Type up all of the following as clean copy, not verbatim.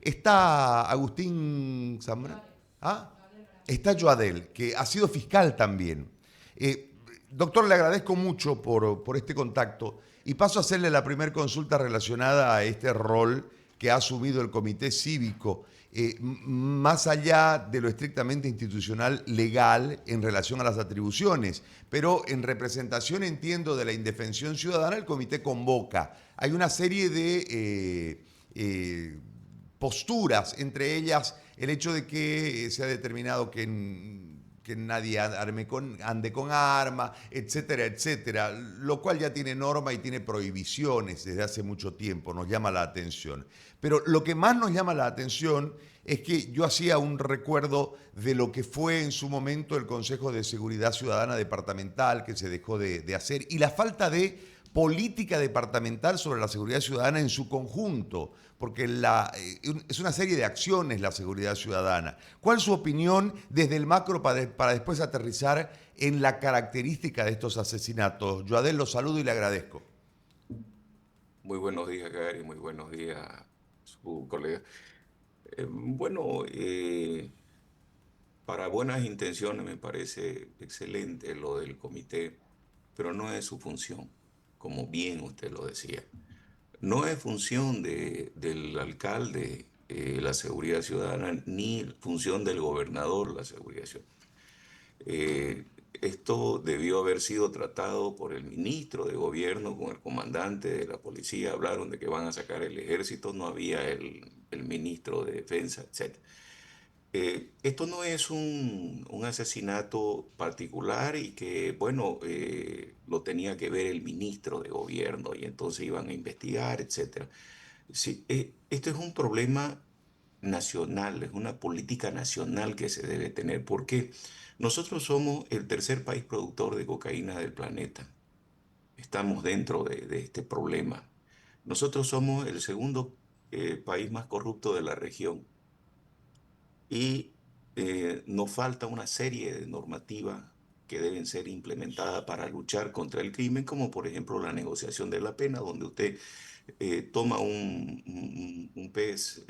Está Agustín Zambrano. ¿Ah? Está Joadel, que ha sido fiscal también. Doctor, le agradezco mucho por este contacto y paso a hacerle la primera consulta relacionada a este rol que ha asumido el Comité Cívico, más allá de lo estrictamente institucional legal en relación a las atribuciones, pero en representación, entiendo, de la indefensión ciudadana, el Comité convoca. Hay una serie de posturas, entre ellas el hecho de que se ha determinado que nadie ande con arma, etcétera, etcétera, lo cual ya tiene norma y tiene prohibiciones desde hace mucho tiempo, nos llama la atención. Pero lo que más nos llama la atención es que yo hacía un recuerdo de lo que fue en su momento el Consejo de Seguridad Ciudadana Departamental, que se dejó de hacer, y la falta de política departamental sobre la seguridad ciudadana en su conjunto, porque es una serie de acciones la seguridad ciudadana. ¿Cuál es su opinión desde el macro para después aterrizar en la característica de estos asesinatos? Joadel, lo saludo y le agradezco. Muy buenos días, Gary. Muy buenos días, su colega. Bueno, para buenas intenciones me parece excelente lo del comité, pero no es su función, como bien usted lo decía. No es función del alcalde la seguridad ciudadana, ni función del gobernador la seguridad ciudadana. Esto debió haber sido tratado por el ministro de gobierno con el comandante de la policía. Hablaron de que van a sacar el ejército, no había el ministro de defensa, etc. Esto no es un asesinato particular y que, bueno, lo tenía que ver el ministro de gobierno y entonces iban a investigar, etc. Sí, esto es un problema nacional, es una política nacional que se debe tener, porque nosotros somos el tercer país productor de cocaína del planeta. Estamos dentro de este problema. Nosotros somos el segundo país más corrupto de la región y nos falta una serie de normativas que deben ser implementadas para luchar contra el crimen, como por ejemplo la negociación de la pena, donde usted toma un pez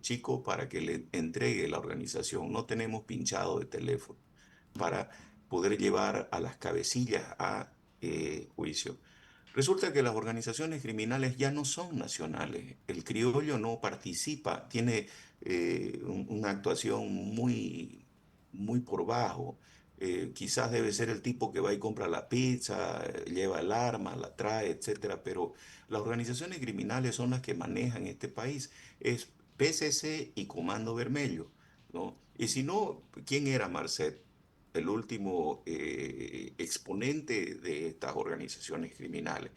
chico para que le entregue la organización. No tenemos pinchado de teléfono para poder llevar a las cabecillas a juicio. Resulta que las organizaciones criminales ya no son nacionales. El criollo no participa, tiene una actuación muy por bajo. Quizás debe ser el tipo que va y compra la pizza, lleva el arma, la trae, etcétera, pero las organizaciones criminales son las que manejan este país. Es PCC y Comando Vermelho, ¿no? Y si no, ¿quién era Marcet? El último exponente de estas organizaciones criminales,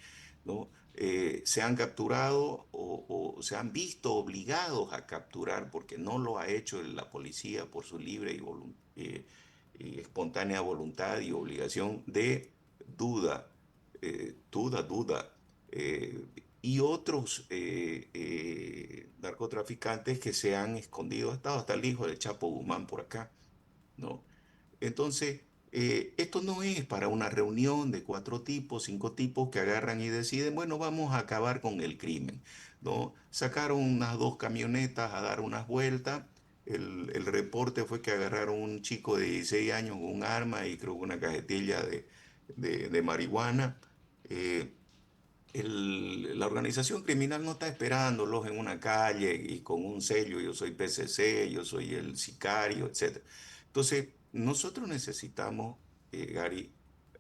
¿no? Se han capturado o se han visto obligados a capturar porque no lo ha hecho la policía por su libre y espontánea voluntad y obligación de duda, duda, eh, y otros narcotraficantes que se han escondido, ha estado hasta el hijo de Chapo Guzmán por acá, ¿no? Entonces, esto no es para una reunión de cuatro tipos, cinco tipos que agarran y deciden, bueno, vamos a acabar con el crimen, ¿no? Sacaron unas dos camionetas a dar unas vueltas. El reporte fue que agarraron un chico de 16 años con un arma y creo que una cajetilla de marihuana. Eh, la organización criminal no está esperándolos en una calle y con un sello, yo soy PCC, yo soy el sicario, etcétera. Entonces, nosotros necesitamos, Gary,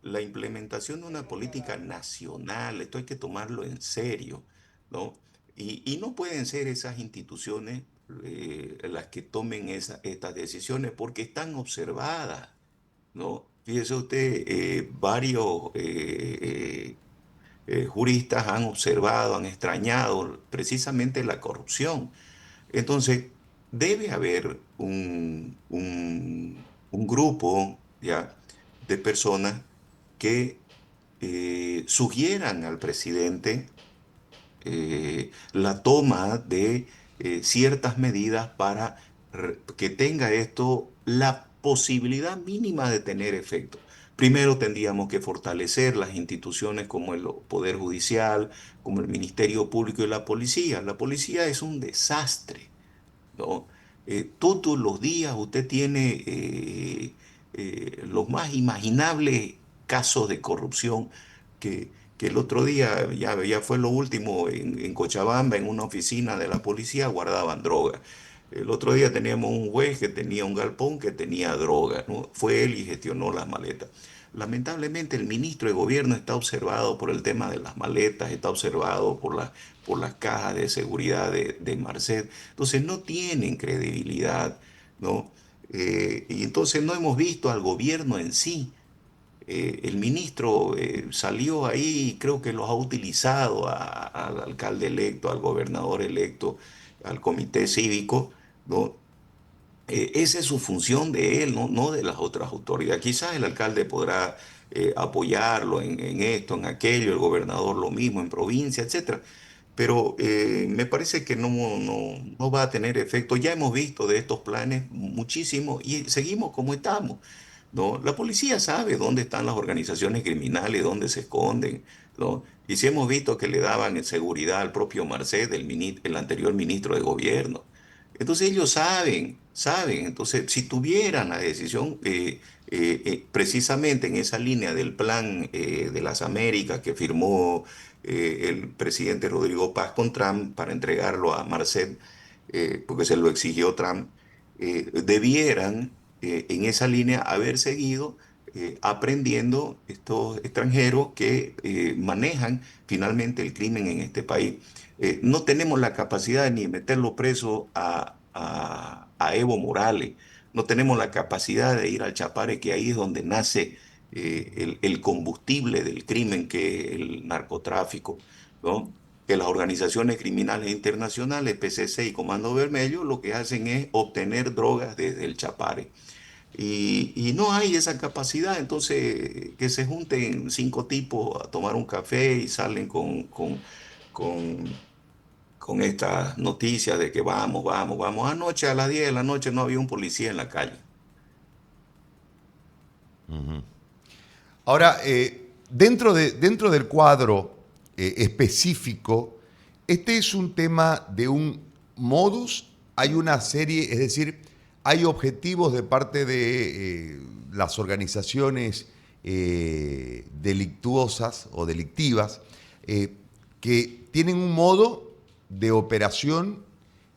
la implementación de una política nacional. Esto hay que tomarlo en serio, ¿no? Y no pueden ser esas instituciones las que tomen estas decisiones porque están observadas, ¿no? Fíjese usted, varios juristas han observado, han extrañado precisamente la corrupción. Entonces, debe haber un grupo ya de personas que sugieran al presidente la toma de ciertas medidas para que tenga esto la posibilidad mínima de tener efecto. Primero tendríamos que fortalecer las instituciones como el Poder Judicial, como el Ministerio Público y la policía. La policía es un desastre. ¿no? Todos los días usted tiene los más imaginables casos de corrupción que el otro día, ya fue lo último, en Cochabamba, en una oficina de la policía, guardaban droga. El otro día teníamos un juez que tenía un galpón que tenía droga, ¿no? Fue él y gestionó las maletas. Lamentablemente el ministro de gobierno está observado por el tema de las maletas, está observado por las cajas de seguridad de Marcet. Entonces no tienen credibilidad, ¿no? Y entonces no hemos visto al gobierno en sí. El ministro salió ahí, creo que los ha utilizado al alcalde electo, al gobernador electo, al comité cívico, ¿no? Esa es su función de él, ¿no? No de las otras autoridades. Quizás el alcalde podrá apoyarlo en esto, en aquello, el gobernador lo mismo, en provincia, etcétera. Pero me parece que no va a tener efecto. Ya hemos visto de estos planes muchísimo y seguimos como estamos, ¿no? La policía sabe dónde están las organizaciones criminales, dónde se esconden, ¿no? Y si hemos visto que le daban seguridad al propio Marcet, el anterior ministro de gobierno. Entonces ellos saben. Entonces, si tuvieran la decisión precisamente en esa línea del plan de las Américas que firmó el presidente Rodrigo Paz con Trump para entregarlo a Marcet, porque se lo exigió Trump, debieran en esa línea haber seguido aprendiendo estos extranjeros que manejan finalmente el crimen en este país. No tenemos la capacidad ni de meterlo preso a Evo Morales, no tenemos la capacidad de ir al Chapare, que ahí es donde nace el combustible del crimen, que es el narcotráfico, ¿no? Que las organizaciones criminales internacionales, PCC y Comando Vermelho, lo que hacen es obtener drogas desde el Chapare. Y no hay esa capacidad, entonces que se junten 5 tipos a tomar un café y salen con, con estas noticias de que vamos. Anoche a las 10 de la noche no había un policía en la calle. Ahora, dentro del cuadro específico, este es un tema de un modus, hay una serie, es decir, hay objetivos de parte de las organizaciones delictuosas o delictivas eh, que tienen un modo de operación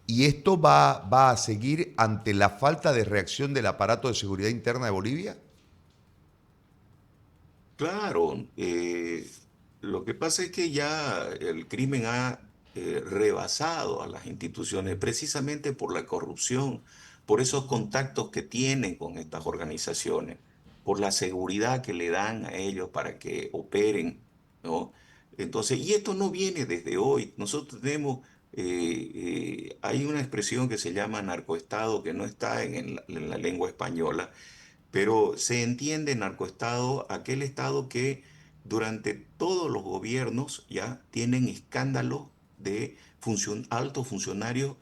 y esto va a seguir ante la falta de reacción del aparato de seguridad interna de Bolivia. Claro, lo que pasa es que ya el crimen ha rebasado a las instituciones precisamente por la corrupción, por esos contactos que tienen con estas organizaciones, por la seguridad que le dan a ellos para que operen, ¿no? Entonces, y esto no viene desde hoy. Nosotros tenemos, hay una expresión que se llama narcoestado que no está en la lengua española, pero se entiende narcoestado aquel estado que durante todos los gobiernos ya tienen escándalos de altos funcionarios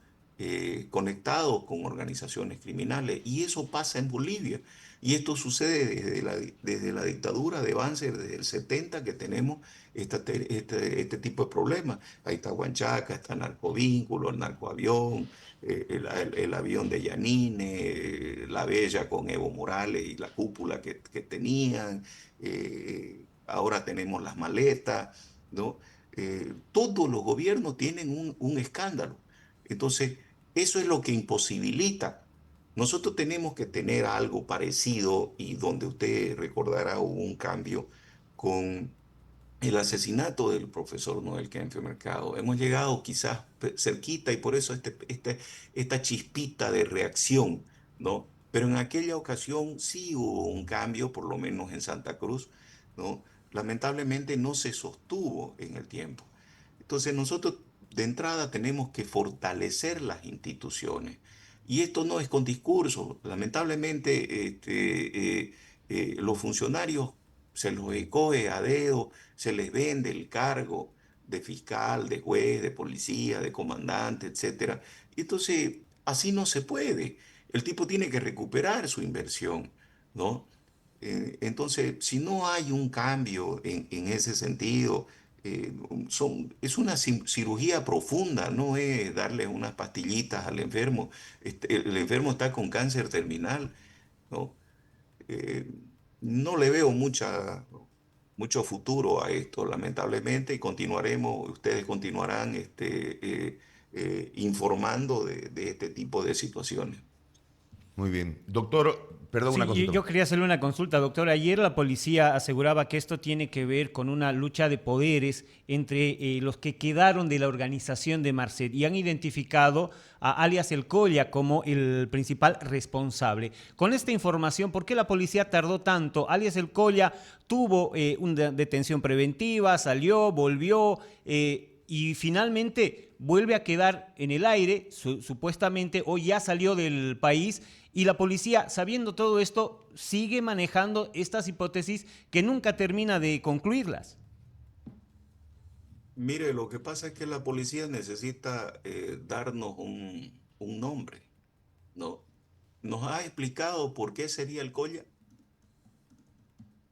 conectados con organizaciones criminales. Y eso pasa en Bolivia. Y esto sucede desde la dictadura de Banzer, desde el 70 que tenemos este tipo de problemas. Ahí está Huanchaca, está el narcovínculo, el narcoavión, el avión de Yanine, la Bella con Evo Morales y la cúpula que tenían. Ahora tenemos las maletas, ¿no? Todos los gobiernos tienen un escándalo. Entonces, eso es lo que imposibilita. Nosotros tenemos que tener algo parecido y donde usted recordará hubo un cambio con el asesinato del profesor Noel Kenfio Mercado. Hemos llegado quizás cerquita y por eso esta chispita de reacción, ¿no? Pero en aquella ocasión sí hubo un cambio, por lo menos en Santa Cruz, ¿no? Lamentablemente no se sostuvo en el tiempo. Entonces nosotros de entrada tenemos que fortalecer las instituciones. Y esto no es con discurso. Lamentablemente los funcionarios se los escoge a dedo, se les vende el cargo de fiscal, de juez, de policía, de comandante, etcétera. Y entonces, así no se puede. El tipo tiene que recuperar su inversión, ¿no? Entonces, si no hay un cambio en ese sentido, es una cirugía profunda, no es darle unas pastillitas al enfermo. El enfermo está con cáncer terminal, ¿no? Eh, no le veo mucho futuro a esto, lamentablemente, y continuaremos, ustedes continuarán informando de este tipo de situaciones. Muy bien. Doctor, perdón, una Sí, cosita. yo quería hacerle una consulta, doctor. Ayer la policía aseguraba que esto tiene que ver con una lucha de poderes entre los que quedaron de la organización de Marcet y han identificado a alias El Colla como el principal responsable. Con esta información, ¿por qué la policía tardó tanto? Alias El Colla tuvo una detención preventiva, salió, volvió y finalmente vuelve a quedar en el aire, supuestamente, o ya salió del país. Y la policía, sabiendo todo esto, sigue manejando estas hipótesis que nunca termina de concluirlas. Mire, lo que pasa es que la policía necesita darnos un nombre, ¿no? Nos ha explicado por qué sería el Colla.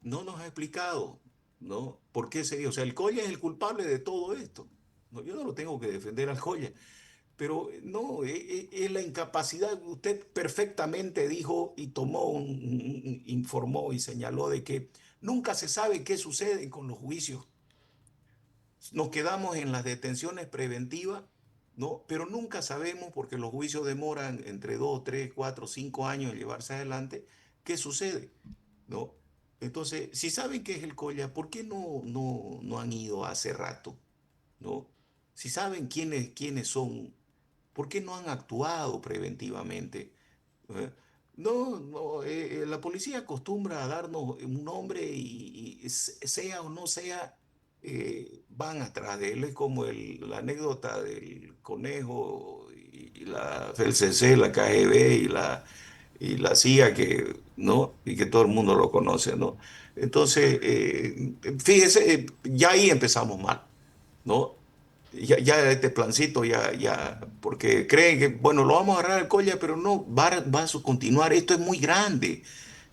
No nos ha explicado, ¿no? ¿Por qué sería? O sea, el Colla es el culpable de todo esto. No, yo no lo tengo que defender al Colla, pero no, es la incapacidad. Usted perfectamente dijo y tomó, informó y señaló de que nunca se sabe qué sucede con los juicios. Nos quedamos en las detenciones preventivas, ¿no? Pero nunca sabemos, porque los juicios demoran entre 2, 3, 4, 5 años en llevarse adelante, qué sucede, ¿no? Entonces, si saben qué es el Colla, ¿por qué no han ido hace rato, ¿no? Si saben quiénes son, ¿por qué no han actuado preventivamente? ¿Eh? La policía acostumbra a darnos un nombre y sea o no sea, van atrás de él. Es como la anécdota del conejo y la FCC, la KGB y la CIA, ¿no? Y que todo el mundo lo conoce, ¿no? Entonces, fíjese, ya ahí empezamos mal, ¿no? Ya este plancito, porque creen que, bueno, lo vamos a agarrar al Colla, pero no, va a continuar. Esto es muy grande.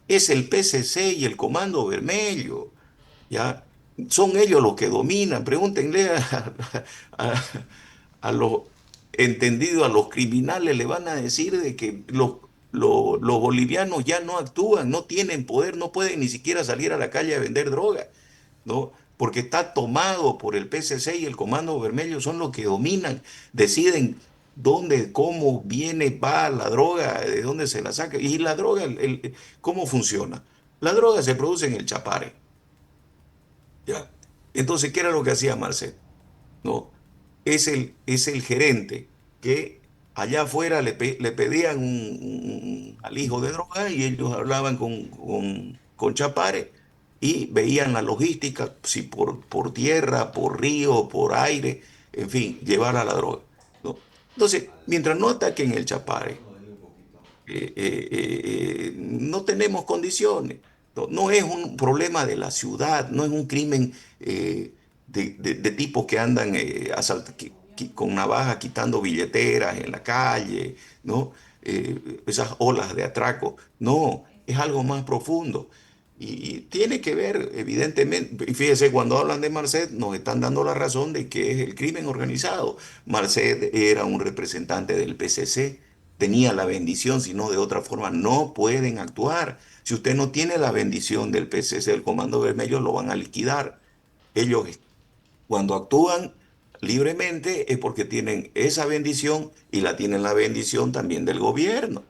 Es el PCC y el Comando Vermelho, ¿ya? Son ellos los que dominan. Pregúntenle a- a los entendidos, a los criminales, le van a decir de que los bolivianos ya no actúan, no tienen poder, no pueden ni siquiera salir a la calle a vender droga, ¿no? Porque está tomado por el PCC y el Comando Vermelho, son los que dominan, deciden dónde, cómo viene, va la droga, de dónde se la saca. Y la droga, ¿cómo funciona? La droga se produce en el Chapare, ¿ya? Entonces, ¿qué era lo que hacía Marcet? ¿No? Es el gerente que allá afuera le pedían un alijo de droga y ellos hablaban con Chapare y veían la logística, si por tierra, por río, por aire, en fin, llevar a la droga, ¿no? Entonces, mientras no ataquen el Chapare, no tenemos condiciones. No, no es un problema de la ciudad, no es un crimen de tipos que andan con navaja quitando billeteras en la calle, ¿no? Esas olas de atraco. No, es algo más profundo. Y tiene que ver, evidentemente, y fíjese, cuando hablan de Marcet, nos están dando la razón de que es el crimen organizado. Marcet era un representante del PCC, tenía la bendición, si no de otra forma no pueden actuar. Si usted no tiene la bendición del PCC, del Comando Vermelho, lo van a liquidar. Ellos, cuando actúan libremente, es porque tienen esa bendición y la tienen la bendición también del gobierno,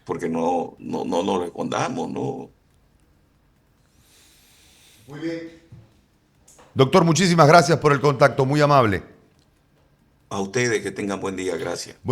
porque no nos escondamos, ¿no? Muy bien. Doctor, muchísimas gracias por el contacto, muy amable. A ustedes que tengan buen día, gracias. Bueno,